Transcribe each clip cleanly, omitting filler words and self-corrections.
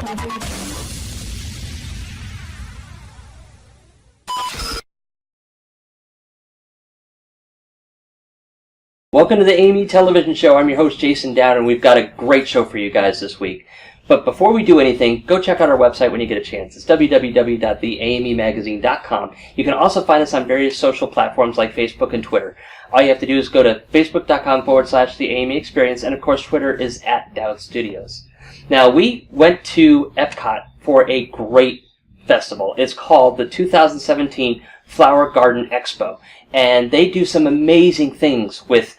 Welcome to the AME television show. I'm your host, Jason Dowd, and we've got a great show for you guys this week. But before we do anything, go check out our website when you get a chance. It's www.theamemagazine.com. You can also find us on various social platforms like Facebook and Twitter. All you have to do is go to facebook.com/The AME Experience, and of course Twitter is @Dowd Studios. Now, we went to Epcot for a great festival. It's called the 2017 Flower Garden Expo, and they do some amazing things with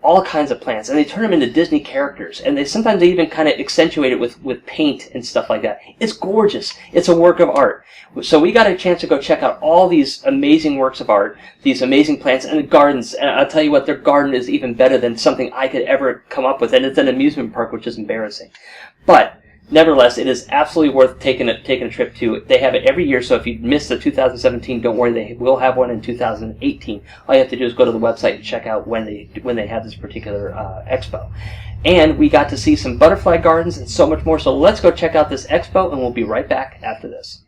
all kinds of plants, and they turn them into Disney characters, and they even kind of accentuate it with paint and stuff like that. It's gorgeous. It's a work of art. So we got a chance to go check out all these amazing works of art, these amazing plants, and the gardens. And I'll tell you what, their garden is even better than something I could ever come up with, and it's an amusement park, which is embarrassing. But nevertheless, it is absolutely worth taking a trip to. They have it every year, so if you missed the 2017, don't worry, they will have one in 2018. All you have to do is go to the website and check out when they have this particular expo. And we got to see some butterfly gardens and so much more, so let's go check out this expo, and we'll be right back after this.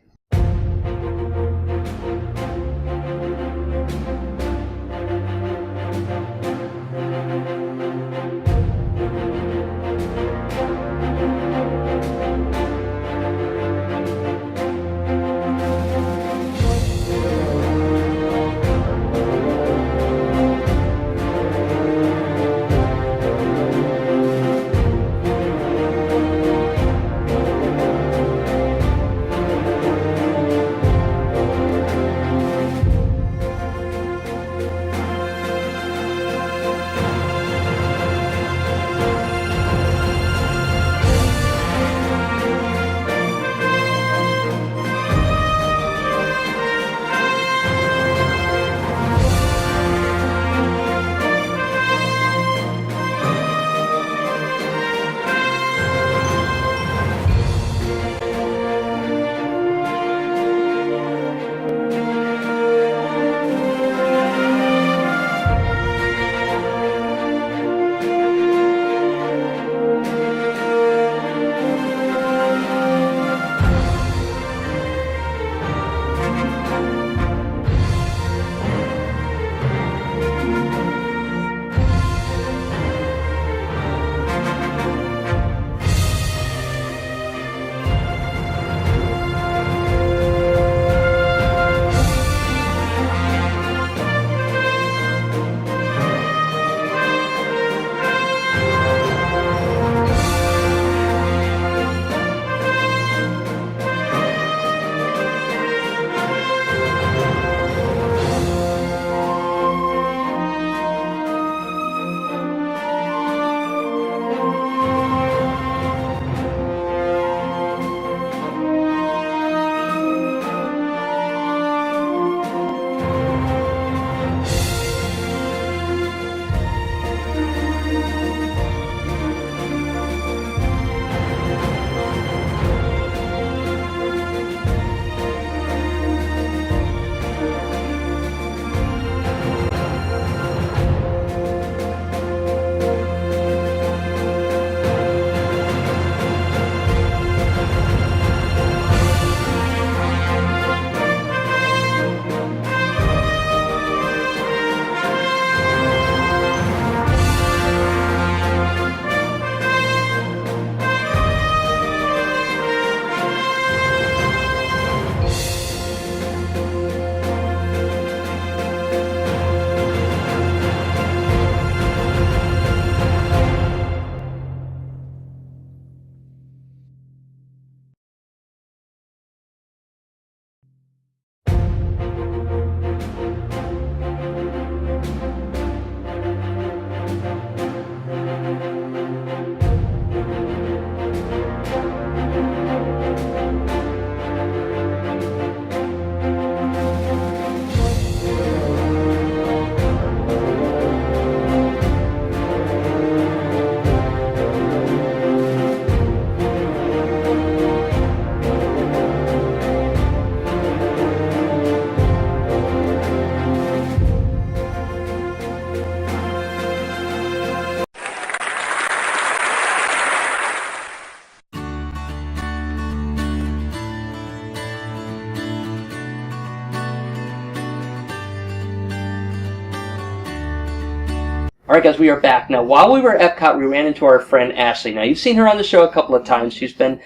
All right, guys, we are back. Now, while we were at Epcot, we ran into our friend Ashley. Now, you've seen her on the show a couple of times. She's been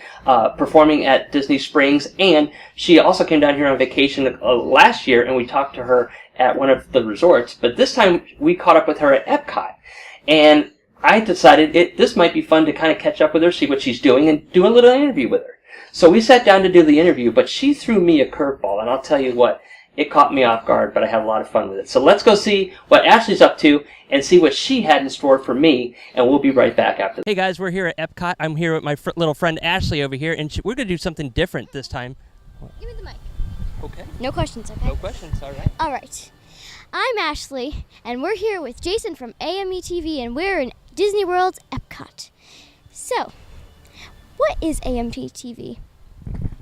performing at Disney Springs, and she also came down here on vacation last year, and we talked to her at one of the resorts. But this time, we caught up with her at Epcot. And I decided this might be fun to kind of catch up with her, see what she's doing, and do a little interview with her. So we sat down to do the interview, but she threw me a curveball, and I'll tell you what, it caught me off guard, but I had a lot of fun with it. So let's go see what Ashley's up to and see what she had in store for me, and we'll be right back after this. Hey guys, we're here at Epcot. I'm here with my little friend Ashley over here, and we're going to do something different this time. Give me the mic. Okay. No questions, okay? No questions, all right. All right. I'm Ashley, and we're here with Jason from AME TV, and we're in Disney World's Epcot. So, what is AME TV?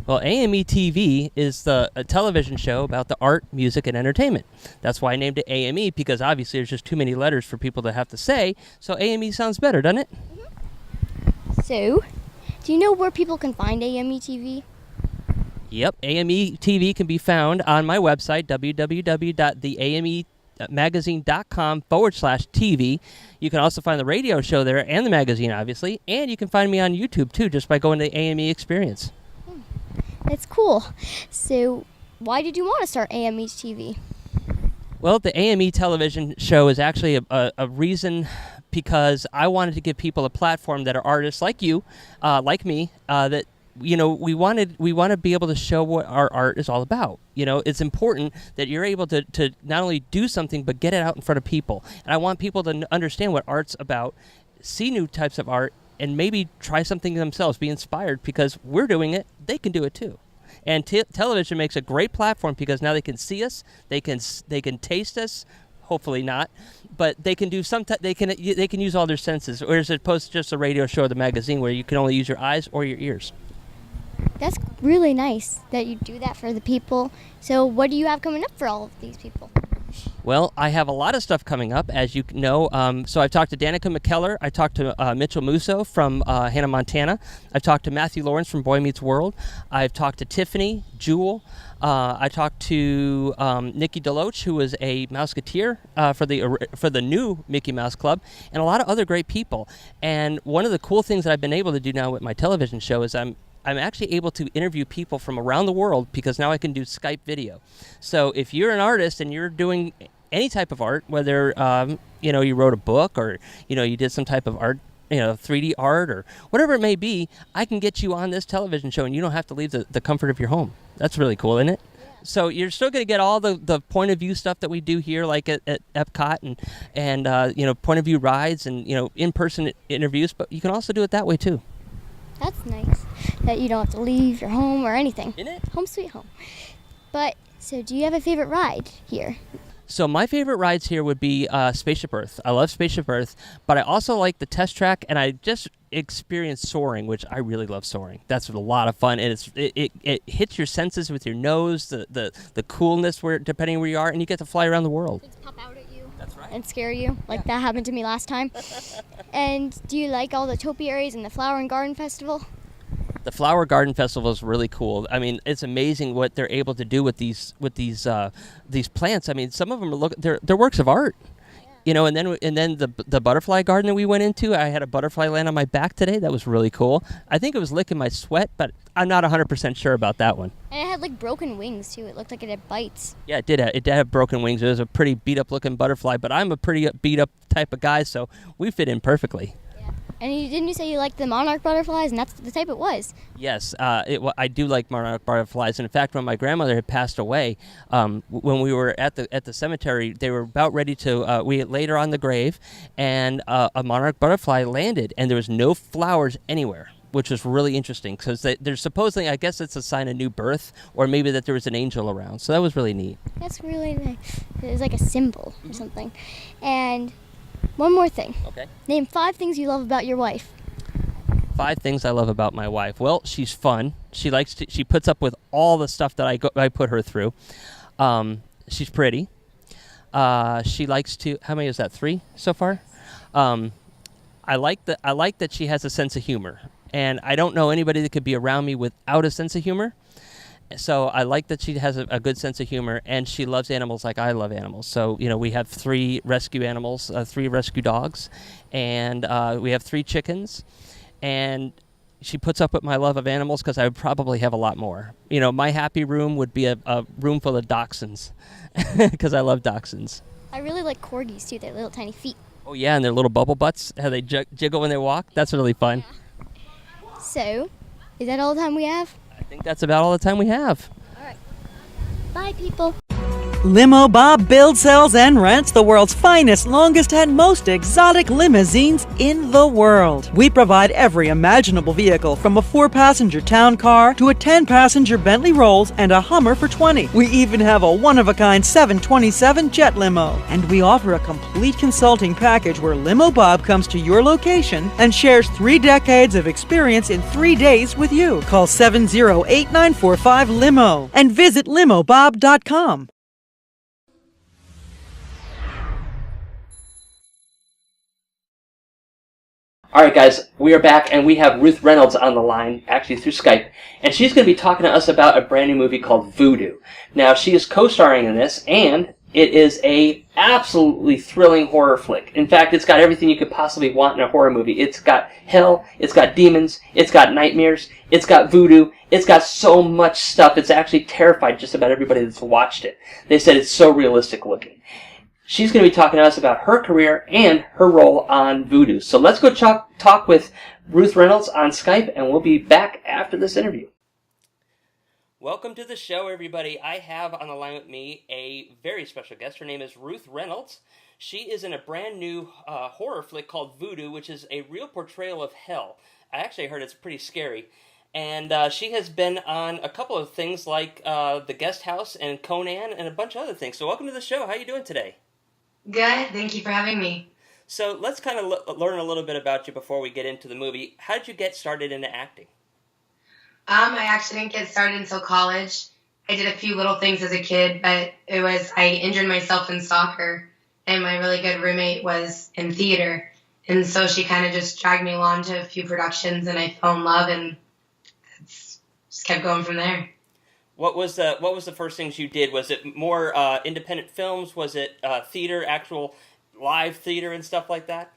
Well, AME TV is a television show about the art, music, and entertainment. That's why I named it AME, because obviously there's just too many letters for people to have to say, so AME sounds better, doesn't it? Mm-hmm. So, do you know where people can find AME TV? Yep, AME TV can be found on my website, www.theamemagazine.com/TV. You can also find the radio show there and the magazine, obviously, and you can find me on YouTube, too, just by going to the AME Experience. That's cool. So, why did you want to start AME TV? Well, the AME television show is actually a reason because I wanted to give people a platform that are artists like you, like me, that we want to be able to show what our art is all about. It's important that you're able to not only do something but get it out in front of people. And I want people to understand what art's about, see new types of art, and maybe try something themselves, be inspired, because we're doing it, they can do it too. And television makes a great platform because now they can see us, they can taste us, hopefully not, but they can do they can use all their senses, whereas opposed to just a radio show or the magazine where you can only use your eyes or your ears. That's really nice that you do that for the people. So what do you have coming up for all of these people? Well, I have a lot of stuff coming up, as you know. So I've talked to Danica McKellar. I talked to Mitchell Musso from Hannah Montana. I've talked to Matthew Lawrence from Boy Meets World. I've talked to Tiffany Jewell. I talked to Nikki DeLoach, who was a Mouseketeer for the new Mickey Mouse Club, and a lot of other great people. And one of the cool things that I've been able to do now with my television show is I'm actually able to interview people from around the world because now I can do Skype video. So if you're an artist and you're doing any type of art, whether you wrote a book or you did some type of art, 3D art or whatever it may be, I can get you on this television show and you don't have to leave the comfort of your home. That's really cool, isn't it? Yeah. So you're still going to get all the point of view stuff that we do here, like at Epcot and point of view rides and in-person interviews, but you can also do it that way too. That's nice that you don't have to leave your home or anything. Isn't it? Home sweet home. But, so do you have a favorite ride here? So my favorite rides here would be Spaceship Earth. I love Spaceship Earth, but I also like the Test Track, and I just experienced soaring, which I really love soaring. That's a lot of fun, and it hits your senses with your nose, the coolness depending where you are, and you get to fly around the world. Just pop out at you. That's right. And scare you, like that happened to me last time. And do you like all the topiaries and the Flower and Garden Festival? The Flower Garden Festival is really cool. I mean, it's amazing what they're able to do with these plants. I mean, some of them they're works of art. Yeah. And then the butterfly garden that we went into, I had a butterfly land on my back today. That was really cool. I think it was licking my sweat, but I'm not 100% sure about that one. And it had like broken wings too. It looked like it had bites. Yeah, it did. It did have broken wings. It was a pretty beat up looking butterfly, but I'm a pretty beat up type of guy, so we fit in perfectly. And didn't you say you liked the monarch butterflies, and that's the type it was? Yes, I do like monarch butterflies. And in fact, when my grandmother had passed away, when we were at the cemetery, they were about ready to, we laid her on the grave, and a monarch butterfly landed, and there was no flowers anywhere, which was really interesting, because they're supposedly, I guess it's a sign of new birth, or maybe that there was an angel around. So that was really neat. That's really nice. It was like a symbol or something. And one more thing. Okay. Name 5 things you love about your wife. 5 things I love about my wife. Well, she's fun. She puts up with all the stuff that I put her through. She's pretty. She likes to. How many is that? 3 so far. I like that she has a sense of humor, and I don't know anybody that could be around me without a sense of humor. So I like that she has a good sense of humor, and she loves animals like I love animals. So, we have 3 rescue animals, 3 rescue dogs, and we have 3 chickens, and she puts up with my love of animals because I would probably have a lot more. My happy room would be a room full of dachshunds because I love dachshunds. I really like corgis too, their little tiny feet. Oh, yeah, and their little bubble butts, how they jiggle when they walk. That's really fun. Yeah. So, is that all the time we have? I think that's about all the time we have. All right. Bye, people. Limo Bob builds, sells, and rents the world's finest, longest, and most exotic limousines in the world. We provide every imaginable vehicle, from a 4-passenger town car to a 10-passenger Bentley Rolls and a Hummer for $20. We even have a one-of-a-kind 727 jet limo. And we offer a complete consulting package where Limo Bob comes to your location and shares 3 decades of experience in 3 days with you. Call 708-945-LIMO and visit limobob.com. All right, guys, we are back, and we have Ruth Reynolds on the line, actually through Skype, and she's going to be talking to us about a brand new movie called Voodoo. Now, she is co-starring in this, and it is a absolutely thrilling horror flick. In fact, it's got everything you could possibly want in a horror movie. It's got hell, it's got demons, it's got nightmares, it's got voodoo, it's got so much stuff. It's actually terrified just about everybody that's watched it. They said it's so realistic looking. She's going to be talking to us about her career and her role on Voodoo. So let's go talk with Ruth Reynolds on Skype, and we'll be back after this interview. Welcome to the show, everybody. I have on the line with me a very special guest. Her name is Ruth Reynolds. She is in a brand new horror flick called Voodoo, which is a real portrayal of hell. I actually heard it's pretty scary. And she has been on a couple of things like The Guest House and Conan and a bunch of other things. So welcome to the show. How are you doing today? Good. Thank you for having me. So let's kind of learn a little bit about you before we get into the movie. How did you get started into acting? I actually didn't get started until college. I did a few little things as a kid, but I injured myself in soccer, and my really good roommate was in theater. And so she kind of just dragged me along to a few productions, and I fell in love, and it's just kept going from there. What was the first things you did? Was it more independent films? Was it theater, actual live theater and stuff like that?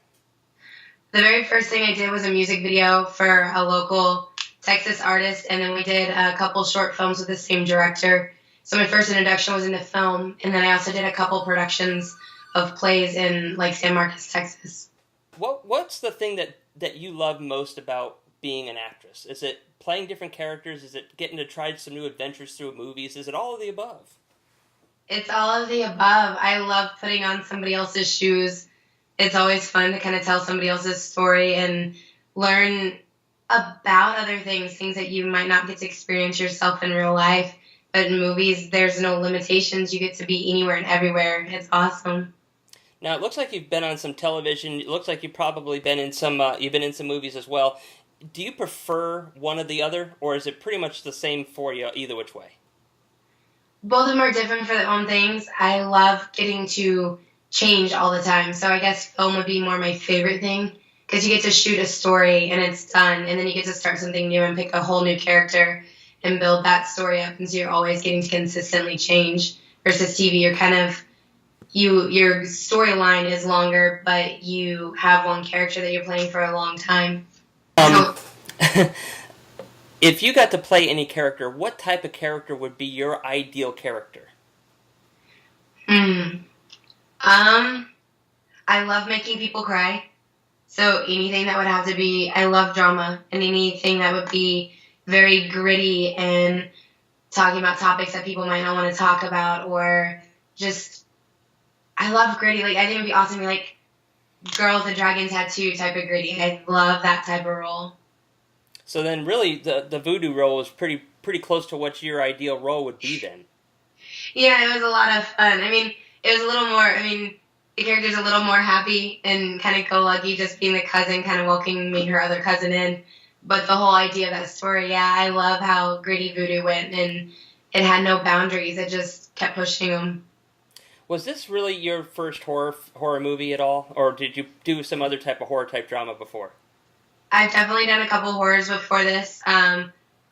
The very first thing I did was a music video for a local Texas artist, and then we did a couple short films with the same director. So my first introduction was into film, and then I also did a couple productions of plays in like San Marcos, Texas. What's the thing that you love most about being an actress? Is it playing different characters? Is it getting to try some new adventures through movies? Is it all of the above? It's all of the above. I love putting on somebody else's shoes. It's always fun to kind of tell somebody else's story and learn about other things that you might not get to experience yourself in real life. But in movies, there's no limitations. You get to be anywhere and everywhere. It's awesome. Now, it looks like you've been on some television. It looks like you've probably been in some movies as well. Do you prefer one or the other, or is it pretty much the same for you either which way? Both of them are different for their own things. I love getting to change all the time. So I guess film would be more my favorite thing because you get to shoot a story and it's done, and then you get to start something new and pick a whole new character and build that story up. And so you're always getting to consistently change. Versus TV, you're kind of your storyline is longer, but you have one character that you're playing for a long time. If you got to play any character, what type of character would be your ideal character? I love making people cry. So anything that would have to be, I love drama, and anything that would be very gritty and talking about topics that people might not want to talk about, or just, I love gritty. Like, I think it would be awesome to be like Girl with a Dragon Tattoo type of gritty. I love that type of role. So then really the voodoo role is pretty close to what your ideal role would be then. Yeah, it was a lot of fun. I mean, it was a little more, the character's a little more happy and kind of go-lucky, just being the cousin, kind of welcoming her other cousin in. But the whole idea of that story, yeah, I love how gritty voodoo went, and it had no boundaries. It just kept pushing them. Was this really your first horror movie at all, or did you do some other type of horror type drama before? I've definitely done a couple horrors before this.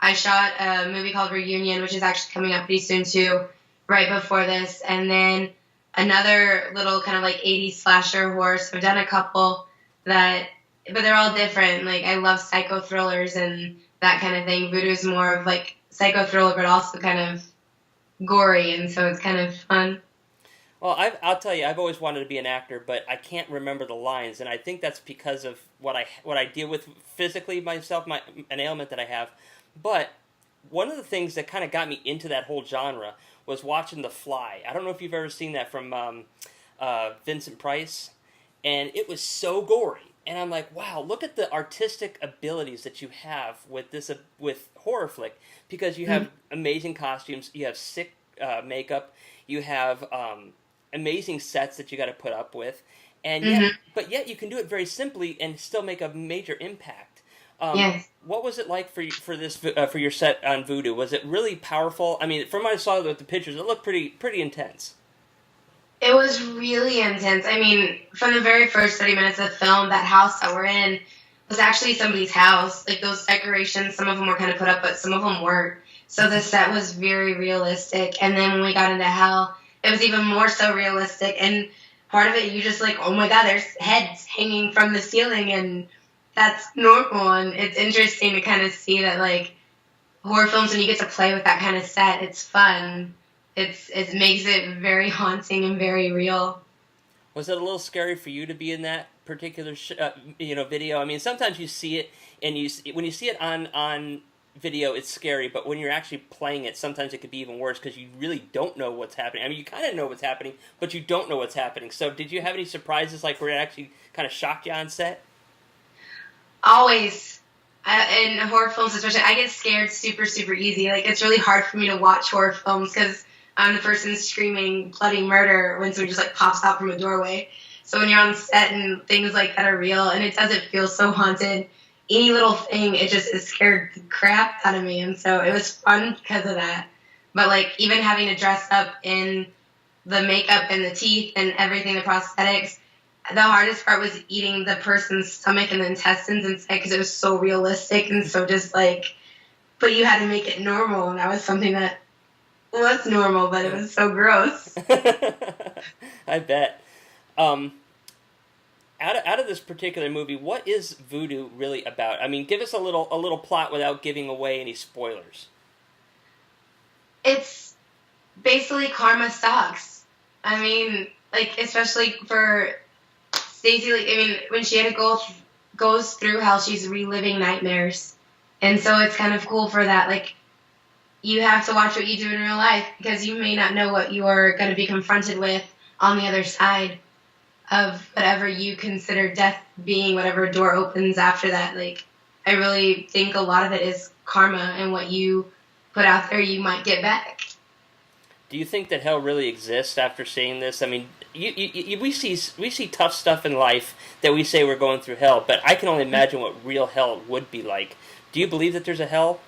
I shot a movie called Reunion, which is actually coming up pretty soon too, right before this. And then another little kind of like 80s slasher horror. So I've done a couple that, but they're all different. Like I love psycho thrillers and that kind of thing. Voodoo is more of like psycho thriller, but also kind of gory, and so it's kind of fun. Well, I'll tell you, I've always wanted to be an actor, but I can't remember the lines, and I think that's because of what I deal with physically myself, an ailment that I have. But one of the things that kind of got me into that whole genre was watching The Fly. I don't know if you've ever seen that from Vincent Price, and it was so gory. And I'm like, wow, look at the artistic abilities that you have with this with horror flick, because you have amazing costumes, you have sick makeup, you have amazing sets that you got to put up with, and yet you can do it very simply and still make a major impact. Yes. What was it like for your set on Voodoo? Was it really powerful? I mean, from what I saw with the pictures, it looked pretty intense. It was really intense. I mean, from the very first 30 minutes of the film, that house that we're in was actually somebody's house. Like those decorations, some of them were kind of put up, but some of them weren't. So the set was very realistic. And then when we got into hell, it was even more so realistic. And part of it, you just like, oh my God, there's heads hanging from the ceiling, and that's normal. And it's interesting to kind of see that, like, horror films, when you get to play with that kind of set, it's fun. It makes it very haunting and very real. Was it a little scary for you to be in that particular video? I mean, sometimes you see it, and when you see it on video, it's scary, but when you're actually playing it, sometimes it could be even worse because you really don't know what's happening. I mean, you kind of know what's happening, but you don't know what's happening. So did you have any surprises, like where it actually kind of shocked you on set? Always. In horror films especially, I get scared super, super easy. Like, it's really hard for me to watch horror films because I'm the person screaming bloody murder when someone just like pops out from a doorway. So when you're on set and things like that are real, and it doesn't feel so haunted, any little thing, it scared the crap out of me. And so it was fun because of that. But like even having to dress up in the makeup and the teeth and everything, the prosthetics, the hardest part was eating the person's stomach and the intestines inside because it was so realistic and so just like, but you had to make it normal. And that was something that was normal, but it was so gross. I bet. Out of this particular movie, what is Voodoo really about? I mean, give us a little plot without giving away any spoilers. It's basically karma sucks. I mean, like, especially for Stacey, like, I mean, when she had to goes through hell, she's reliving nightmares. And so it's kind of cool for that. Like, you have to watch what you do in real life because you may not know what you're going to be confronted with on the other side of whatever you consider death being, whatever door opens after that. Like, I really think a lot of it is karma, and what you put out there, you might get back. Do you think that hell really exists after seeing this? I mean, we see tough stuff in life that we say we're going through hell, but I can only imagine what real hell would be like. Do you believe that there's a hell?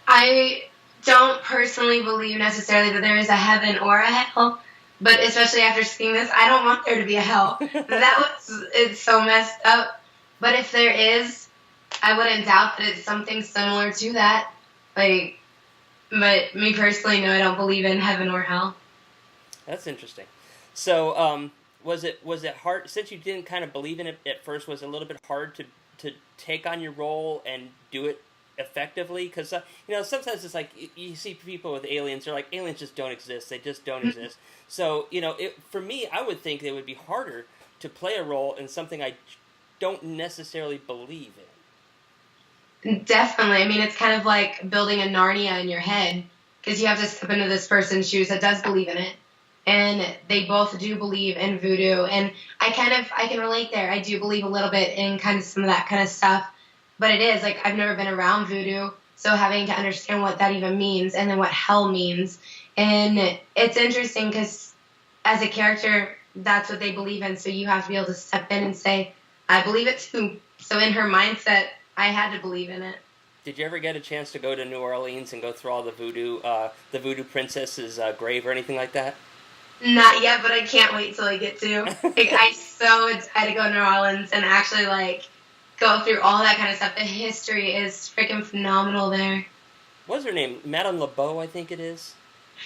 I don't personally believe necessarily that there is a heaven or a hell, but especially after seeing this, I don't want there to be a hell. It's so messed up. But if there is, I wouldn't doubt that it's something similar to that. Like, but me personally, no, I don't believe in heaven or hell. That's interesting. So, was it hard, since you didn't kind of believe in it at first, was it a little bit hard to take on your role and do it effectively? Because sometimes it's like you see people with aliens, they're like, aliens just don't exist, they just don't exist. So for me, I would think it would be harder to play a role in something I don't necessarily believe in. Definitely. I mean, it's kind of like building a Narnia in your head, because you have to step into this person's shoes that does believe in it, and they both do believe in voodoo, and I can relate there. I do believe a little bit in kind of some of that kind of stuff. But it is, like, I've never been around voodoo, so having to understand what that even means and then what hell means. And it's interesting because as a character, that's what they believe in, so you have to be able to step in and say, I believe it too. So in her mindset, I had to believe in it. Did you ever get a chance to go to New Orleans and go through all the voodoo princess's grave or anything like that? Not yet, but I can't wait till I get to. Like, I'm so excited to go to New Orleans and actually, like, go through all that kind of stuff. The history is freaking phenomenal there. What's her name? Madame LeBeau, I think it is.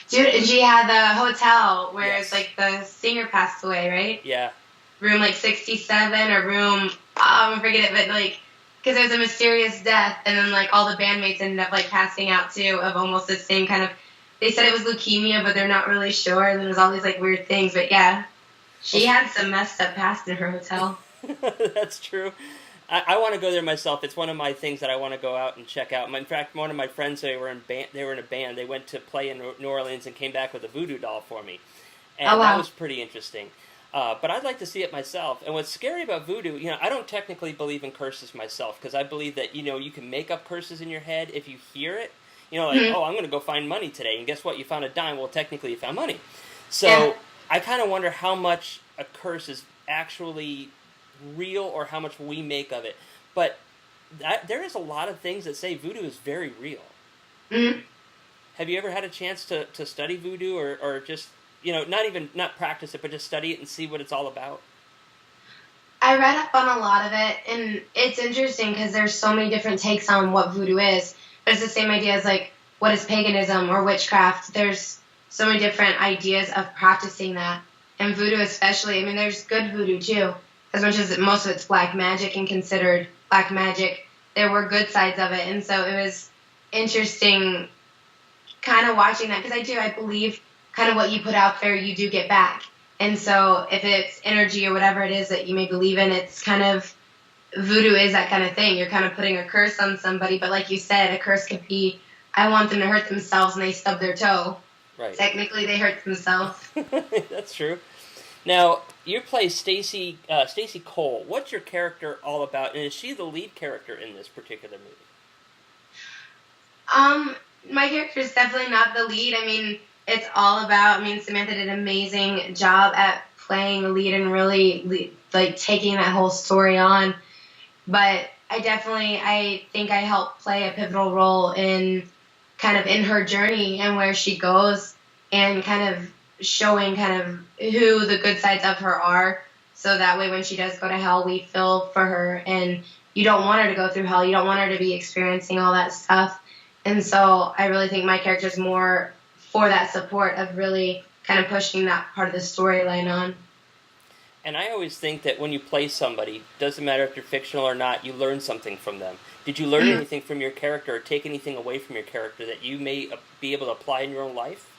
Dude, and she had the hotel where Yes. it's like the singer passed away, right? Yeah. Room like 67 or room, I forget it, but like, because it was a mysterious death, and then like all the bandmates ended up like passing out too of almost the same kind of, they said it was leukemia, but they're not really sure, and there was all these like weird things, but yeah, she had some messed up past in her hotel. That's true. I want to go there myself. It's one of my things that I want to go out and check out. In fact, one of my friends, they were in a band. They went to play in New Orleans and came back with a voodoo doll for me, and Oh, wow. that was pretty interesting. But I'd like to see it myself. And what's scary about voodoo, I don't technically believe in curses myself, because I believe that you can make up curses in your head if you hear it. Oh, I'm going to go find money today, and guess what? You found a dime. Well, technically, you found money. So Yeah. I kind of wonder how much a curse is actually real or how much we make of it. But there is a lot of things that say voodoo is very real. Mm-hmm. Have you ever had a chance to study voodoo or just, not practice it, but just study it and see what it's all about? I read up on a lot of it, and it's interesting because there's so many different takes on what voodoo is. But it's the same idea as like, what is paganism or witchcraft? There's so many different ideas of practicing that. And voodoo especially, there's good voodoo too. As much as most of it's black magic and considered black magic, there were good sides of it. And so it was interesting kind of watching that, because I believe kind of what you put out there, you do get back. And so if it's energy or whatever it is that you may believe in, it's kind of, voodoo is that kind of thing. You're kind of putting a curse on somebody, but like you said, a curse could be, I want them to hurt themselves and they stub their toe. Right. Technically, they hurt themselves. That's true. Now, you play Stacy Cole. What's your character all about, and is she the lead character in this particular movie? My character is definitely not the lead. It's all about, Samantha did an amazing job at playing the lead and really, taking that whole story on. But I think I helped play a pivotal role in her journey and where she goes, and kind of showing who the good sides of her are, so that way when she does go to hell, we feel for her, and you don't want her to go through hell. You don't want her to be experiencing all that stuff. And so I really think my character is more for that support of really kind of pushing that part of the storyline on. And I always think that when you play somebody, doesn't matter if they're fictional or not, you learn something from them. Did you learn anything from your character or take anything away from your character that you may be able to apply in your own life?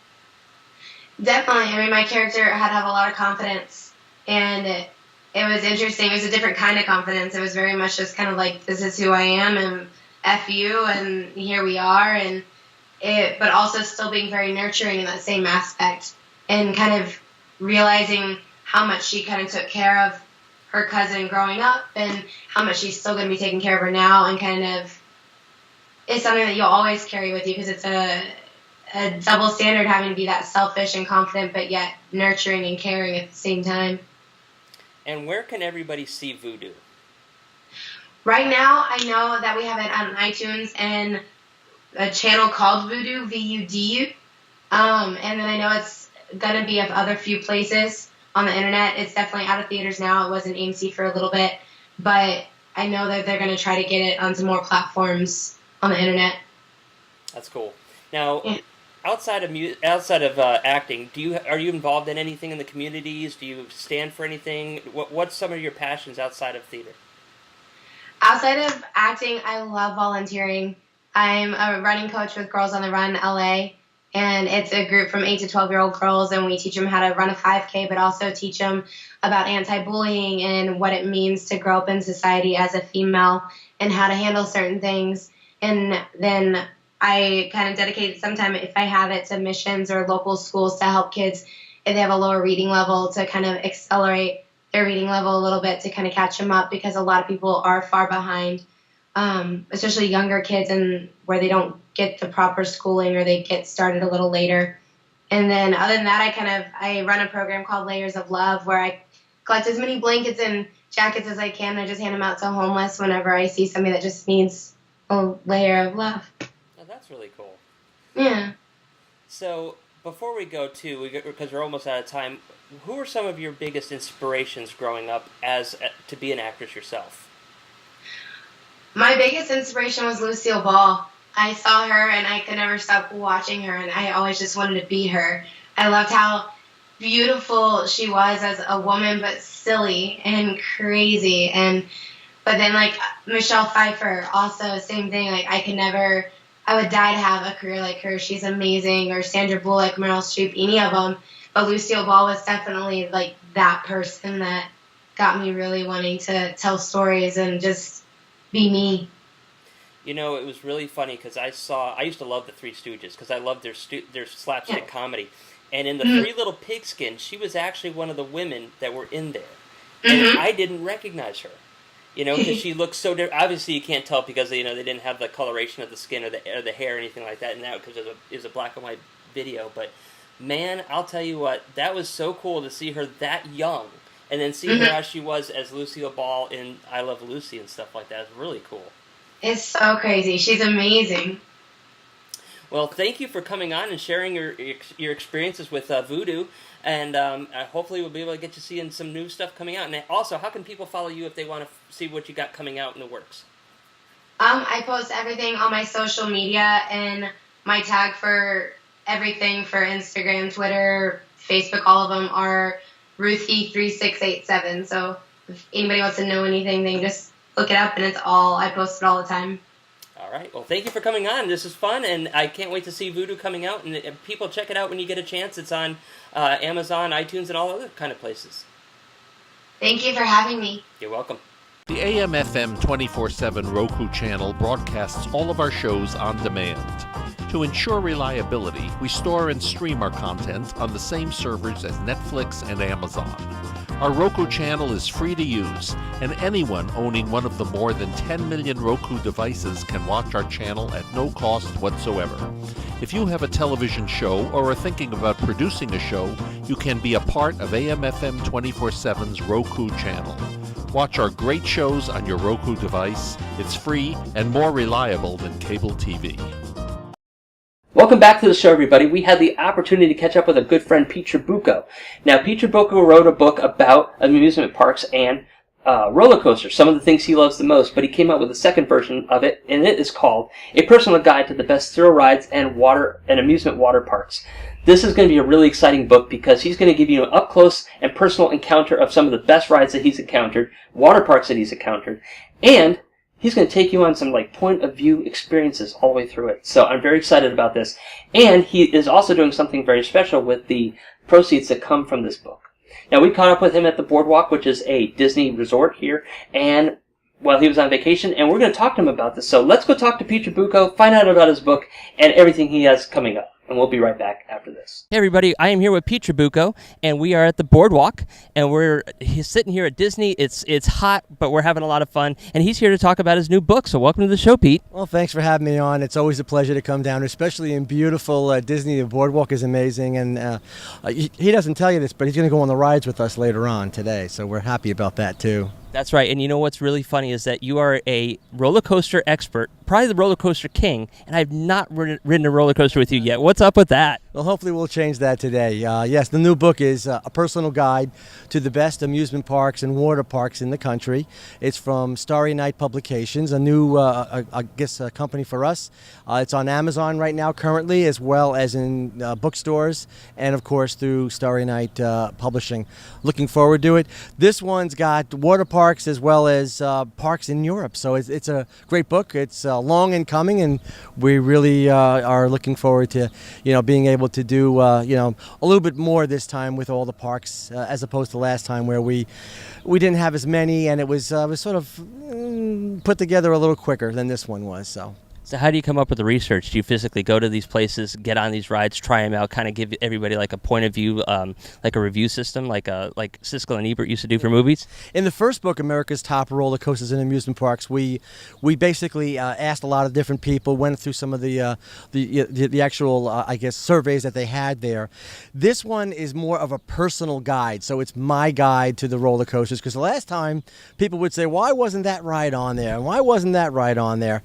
Definitely. My character had to have a lot of confidence, and it was interesting. It was a different kind of confidence. It was very much just kind of like, this is who I am, and F you, and here we are, but also still being very nurturing in that same aspect, and kind of realizing how much she kind of took care of her cousin growing up, and how much she's still going to be taking care of her now, and kind of, it's something that you'll always carry with you, because it's a double standard, having to be that selfish and confident, but yet nurturing and caring at the same time. And where can everybody see Voodoo? Right now, I know that we have it on iTunes and a channel called Voodoo, VUDU. And then I know it's going to be of other few places on the internet. It's definitely out of theaters now. It was in AMC for a little bit. But I know that they're going to try to get it onto more platforms on the internet. That's cool. Now, outside of acting, are you involved in anything in the communities? Do you stand for anything? What's some of your passions outside of theater? Outside of acting, I love volunteering. I'm a running coach with Girls on the Run LA, and it's a group from 8 to 12-year-old girls, and we teach them how to run a 5K, but also teach them about anti-bullying and what it means to grow up in society as a female and how to handle certain things. And then I kind of dedicate some time, if I have it, to missions or local schools to help kids if they have a lower reading level, to kind of accelerate their reading level a little bit, to kind of catch them up, because a lot of people are far behind, especially younger kids, and where they don't get the proper schooling or they get started a little later. And then other than that, I run a program called Layers of Love, where I collect as many blankets and jackets as I can. I just hand them out to homeless whenever I see somebody that just needs a layer of love. Oh, that's really cool. Yeah. So before we go because we're almost out of time, who are some of your biggest inspirations growing up to be an actress yourself? My biggest inspiration was Lucille Ball. I saw her and I could never stop watching her, and I always just wanted to be her. I loved how beautiful she was as a woman, but silly and crazy. But then like Michelle Pfeiffer, also same thing. Like I would die to have a career like her. She's amazing. Or Sandra Bullock, Meryl Streep, any of them. But Lucille Ball was definitely like that person that got me really wanting to tell stories and just be me. You know, it was really funny because I used to love the Three Stooges because I loved their slapstick comedy. And in the Three Little Pigskin, she was actually one of the women that were in there. And I didn't recognize her. You know, because she looks so different. Obviously, you can't tell because, you know, they didn't have the coloration of the skin or the hair or anything like that. And now, because it was a black and white video. But, man, I'll tell you what, that was so cool to see her that young. And then see her as she was as Lucille Ball in I Love Lucy and stuff like that. It's really cool. It's so crazy. She's amazing. Well, thank you for coming on and sharing your experiences with Voodoo. And hopefully we'll be able to get you seeing some new stuff coming out. And also, how can people follow you if they want to see what you got coming out in the works? I post everything on my social media, and my tag for everything for Instagram, Twitter, Facebook, all of them are Ruthie3687. So if anybody wants to know anything, they can just look it up, and I post it all the time. All right. Well, thank you for coming on. This is fun, and I can't wait to see Voodoo coming out. And people, check it out when you get a chance. It's on Amazon, iTunes, and all other kind of places. Thank you for having me. You're welcome. The AM/FM 24/7 Roku channel broadcasts all of our shows on demand. To ensure reliability, we store and stream our content on the same servers as Netflix and Amazon. Our Roku channel is free to use, and anyone owning one of the more than 10 million Roku devices can watch our channel at no cost whatsoever. If you have a television show or are thinking about producing a show, you can be a part of AM/FM 24/7's Roku channel. Watch our great shows on your Roku device. It's free and more reliable than cable TV. Welcome back to the show, everybody. We had the opportunity to catch up with a good friend, Pete Trabucco. Now, Pete Trabucco wrote a book about amusement parks and roller coasters, some of the things he loves the most, but he came out with a second version of it, and it is called A Personal Guide to the Best Thrill Rides and Amusement Water Parks. This is going to be a really exciting book because he's going to give you an up-close and personal encounter of some of the best rides that he's encountered, water parks that he's encountered, and he's going to take you on some point-of-view experiences all the way through it. So I'm very excited about this. And he is also doing something very special with the proceeds that come from this book. Now, we caught up with him at the Boardwalk, which is a Disney resort here, and while he was on vacation, and we're going to talk to him about this. So let's go talk to Pete Trabucco, find out about his book, and everything he has coming up. And we'll be right back after this. Hey, everybody. I am here with Pete Trabucco, and we are at the Boardwalk, and he's sitting here at Disney. It's hot, but we're having a lot of fun, and he's here to talk about his new book. So welcome to the show, Pete. Well, thanks for having me on. It's always a pleasure to come down, especially in beautiful Disney. The Boardwalk is amazing, and he doesn't tell you this, but he's going to go on the rides with us later on today, so we're happy about that, too. That's right, and you know what's really funny is that you are a roller coaster expert, probably the roller coaster king, and I've not ridden a roller coaster with you yet. What's up with that? Well, hopefully we'll change that today. Yes, the new book is a personal guide to the best amusement parks and water parks in the country. It's from Starry Night Publications, a new, company for us. It's on Amazon right now currently, as well as in bookstores, and of course through Starry Night Publishing. Looking forward to it. This one's got water parks as well as parks in Europe. So it's a great book. It's long in coming, and we really are looking forward to being able to do a little bit more this time with all the parks as opposed to last time where we didn't have as many, and it was sort of put together a little quicker than this one was. So how do you come up with the research? Do you physically go to these places, get on these rides, try them out, kind of give everybody like a point of view, like a review system, like Siskel and Ebert used to do for movies? In the first book, America's Top Roller Coasters and Amusement Parks, we basically asked a lot of different people, went through some of the actual, surveys that they had there. This one is more of a personal guide, so it's my guide to the roller coasters, because the last time people would say, why wasn't that ride on there? And why wasn't that ride on there?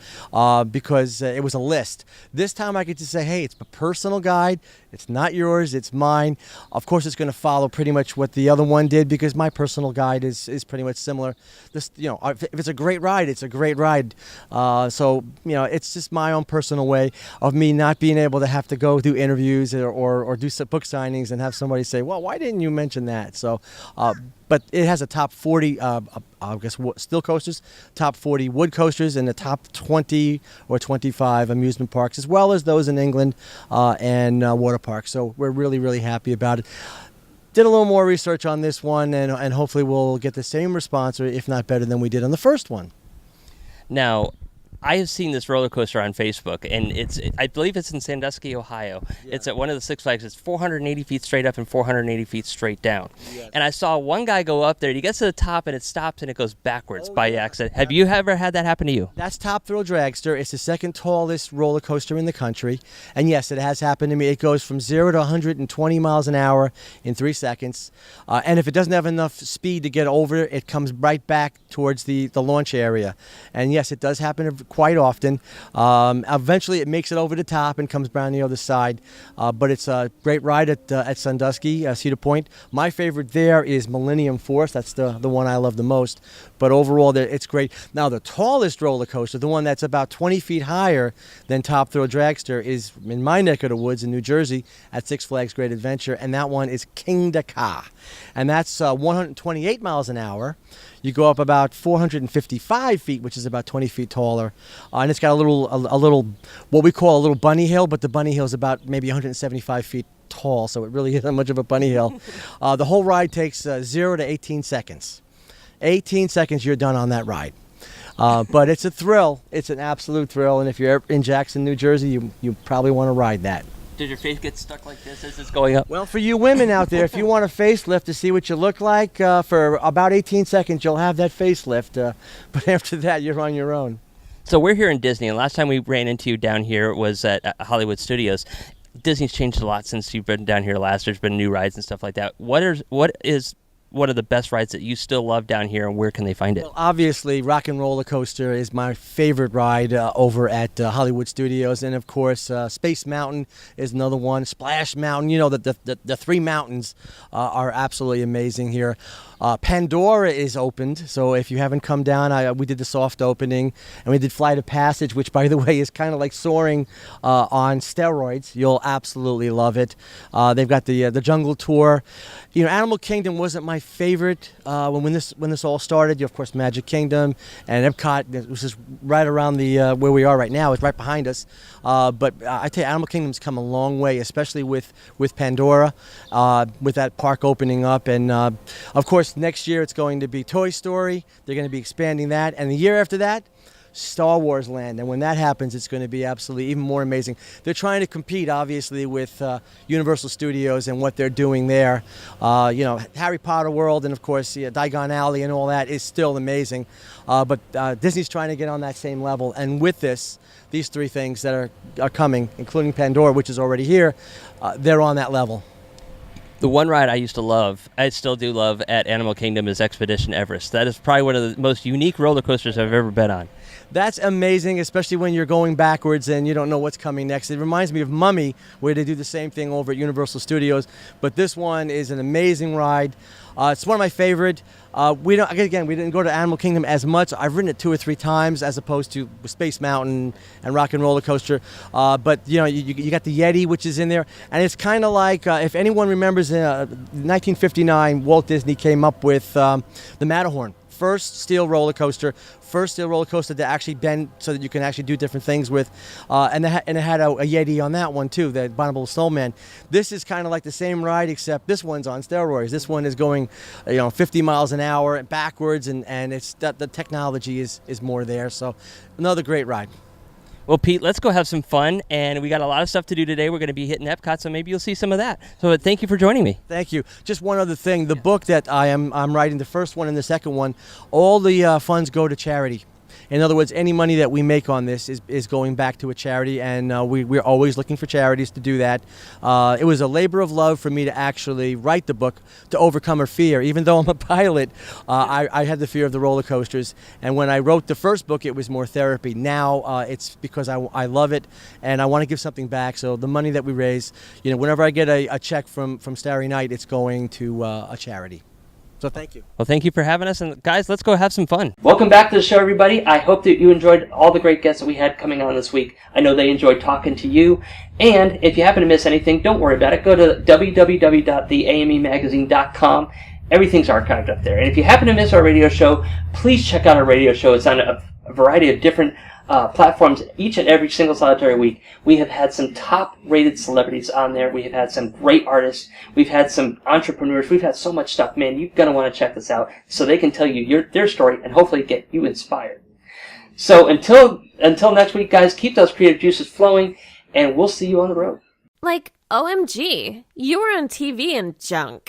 Because it was a list. This time I get to say, hey, it's a personal guide. It's not yours, it's mine. Of course, it's going to follow pretty much what the other one did because my personal guide is pretty much similar. This, if it's a great ride, it's a great ride. So, it's just my own personal way of me not being able to have to go do interviews or do some book signings and have somebody say, well, why didn't you mention that? So, but it has a top 40, still coasters, top 40 wood coasters, and the top 20 or 25 amusement parks, as well as those in England and water parks. So we're really, really happy about it. Did a little more research on this one, and hopefully we'll get the same response, or if not better than we did on the first one. Now, I have seen this roller coaster on Facebook, and I believe it's in Sandusky, Ohio. Yeah. It's at one of the Six Flags. It's 480 feet straight up and 480 feet straight down. Yes. And I saw one guy go up there. He gets to the top, and it stops, and it goes backwards by accident. Have you ever had that happen to you? That's Top Thrill Dragster. It's the second tallest roller coaster in the country. And yes, it has happened to me. It goes from 0 to 120 miles an hour in 3 seconds. And if it doesn't have enough speed to get over, it comes right back towards the launch area. And yes, it does happen quite often. Eventually it makes it over the top and comes down the other side. But it's a great ride at Sandusky, Cedar Point. My favorite there is Millennium Force. That's the one I love the most. But overall, it's great. Now, the tallest roller coaster, the one that's about 20 feet higher than Top Thrill Dragster, is in my neck of the woods in New Jersey at Six Flags Great Adventure, and that one is King Da Ka. And that's 128 miles an hour. You go up about 455 feet, which is about 20 feet taller, and it's got a little, what we call a little bunny hill, but the bunny hill is about maybe 175 feet tall, so it really isn't much of a bunny hill. The whole ride takes 0 to 18 seconds. 18 seconds, you're done on that ride. But it's a thrill. It's an absolute thrill, and if you're in Jackson, New Jersey, you probably want to ride that. Does your face get stuck like this as it's going up? Well, for you women out there, if you want a facelift to see what you look like, for about 18 seconds, you'll have that facelift. But after that, you're on your own. So we're here in Disney, and last time we ran into you down here was at Hollywood Studios. Disney's changed a lot since you've been down here last. There's been new rides and stuff like that. What is one of the best rides that you still love down here, and where can they find it? Well, obviously, Rock and Roller Coaster is my favorite ride over at Hollywood Studios, and of course, Space Mountain is another one. Splash Mountain, the three mountains are absolutely amazing here. Pandora is opened, so if you haven't come down, we did the soft opening, and we did Flight of Passage, which, by the way, is kind of like soaring on steroids. You'll absolutely love it. They've got the Jungle Tour. Animal Kingdom wasn't my favorite when this all started. Of course, Magic Kingdom and Epcot, which is right around the where we are right now. It's right behind us. But I tell you, Animal Kingdom's come a long way, especially with Pandora, with that park opening up, and of course, next year it's going to be Toy Story. They're going to be expanding that, and the year after that, Star Wars Land. And when that happens, it's going to be absolutely even more amazing. They're trying to compete, obviously, with Universal Studios and what they're doing there. Harry Potter World and, of course, Diagon Alley and all that is still amazing. But Disney's trying to get on that same level. And with these three things that are coming, including Pandora, which is already here, they're on that level. The one ride I used to love, I still do love at Animal Kingdom, is Expedition Everest. That is probably one of the most unique roller coasters I've ever been on. That's amazing, especially when you're going backwards and you don't know what's coming next. It reminds me of Mummy, where they do the same thing over at Universal Studios. But this one is an amazing ride. It's one of my favorite. We didn't go to Animal Kingdom as much. I've ridden it 2 or 3 times as opposed to Space Mountain and Rock and Roller Coaster. But you got the Yeti, which is in there, and it's kind of like if anyone remembers, 1959, Walt Disney came up with the Matterhorn. First steel roller coaster to actually bend so that you can actually do different things with, and it had a Yeti on that one too, the Abominable Snowman. This is kind of like the same ride, except this one's on steroids. This one is going 50 miles an hour backwards, and it's the technology is more there. So another great ride. Well, Pete, let's go have some fun, and we got a lot of stuff to do today. We're going to be hitting Epcot, so maybe you'll see some of that. So thank you for joining me. Thank you. Just one other thing. The book that I'm writing, the first one and the second one, all the funds go to charity. In other words, any money that we make on this is going back to a charity, and we're always looking for charities to do that. It was a labor of love for me to actually write the book to overcome a fear. Even though I'm a pilot, I had the fear of the roller coasters, and when I wrote the first book, it was more therapy. Now it's because I love it, and I want to give something back. So the money that we raise, whenever I get a check from Starry Night, it's going to a charity. So thank you. Well, thank you for having us. And guys, let's go have some fun. Welcome back to the show, everybody. I hope that you enjoyed all the great guests that we had coming on this week. I know they enjoyed talking to you. And if you happen to miss anything, don't worry about it. Go to www.theamemagazine.com. Everything's archived up there. And if you happen to miss our radio show, please check out our radio show. It's on a variety of different platforms each and every single solitary week. We have had some top-rated celebrities on there. We have had some great artists. We've had some entrepreneurs. We've had so much stuff. Man, you're going to want to check this out so they can tell you their story and hopefully get you inspired. So until next week, guys, keep those creative juices flowing, and we'll see you on the road. Like, OMG, you were on TV and junk.